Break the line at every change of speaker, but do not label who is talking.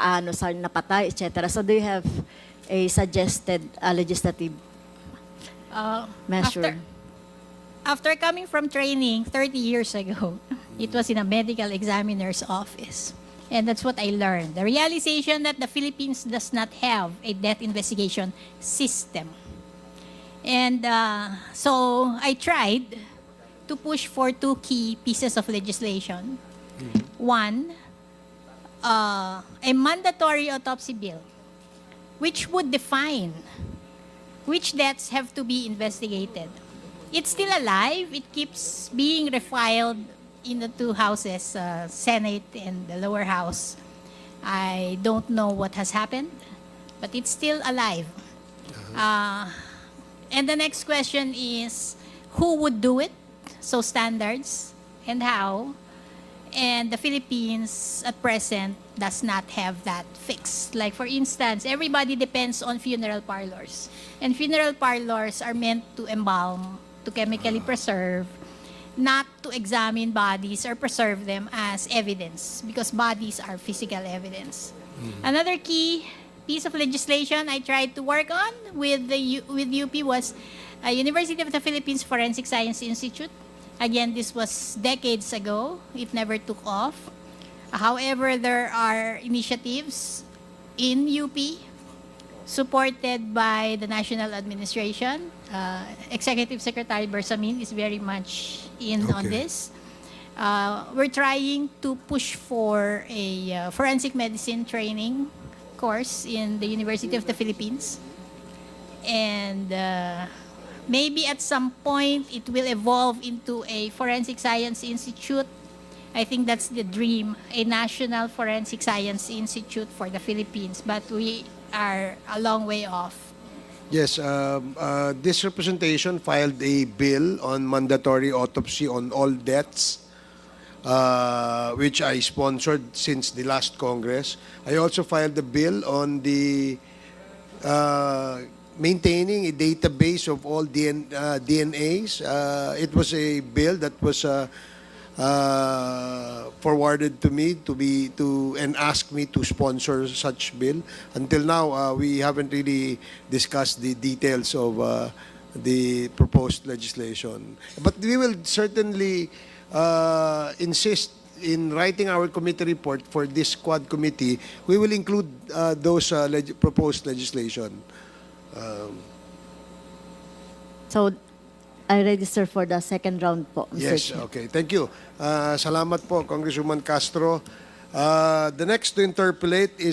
paano sa napatay, etc. So do you have a suggested legislative measure?
After coming from training 30 years ago, it was in a medical examiner's office. And that's what I learned. The realization that the Philippines does not have a death investigation system. And so I tried to push for two key pieces of legislation. One, a mandatory autopsy bill, which would define which deaths have to be investigated. It's still alive. It keeps being refiled in the two houses, Senate and the lower house. I don't know what has happened, but it's still alive. And the next question is, who would do it? So standards and how. And the Philippines at present does not have that fixed. Like for instance, everybody depends on funeral parlors. And funeral parlors are meant to embalm, to chemically preserve, not to examine bodies or preserve them as evidence, because bodies are physical evidence. Another key piece of legislation I tried to work on with UP was University of the Philippines Forensic Science Institute. Again, this was decades ago. It never took off. However, there are initiatives in UP supported by the National Administration. Executive Secretary Bersamin is very much in on this. We're trying to push for a forensic medicine training course in the University of the Philippines. And maybe at some point it will evolve into a Forensic Science Institute. I think that's the dream, a National Forensic Science Institute for the Philippines. But we are a long way off.
Yes, this representation filed a bill on mandatory autopsy on all deaths, which I sponsored since the last Congress. I also filed a bill on the maintaining a database of all DNAs. It was a bill that was forwarded to me and asked me to sponsor such bill. Until now, we haven't really discussed the details of the proposed legislation. But we will certainly insist in writing our committee report for this quad committee. We will include those proposed legislation.
So I register for the second round po, Mr.
Yes,
Chair.
okay. Thank you. Salamat po, Congresswoman Castro. The next to interpolate is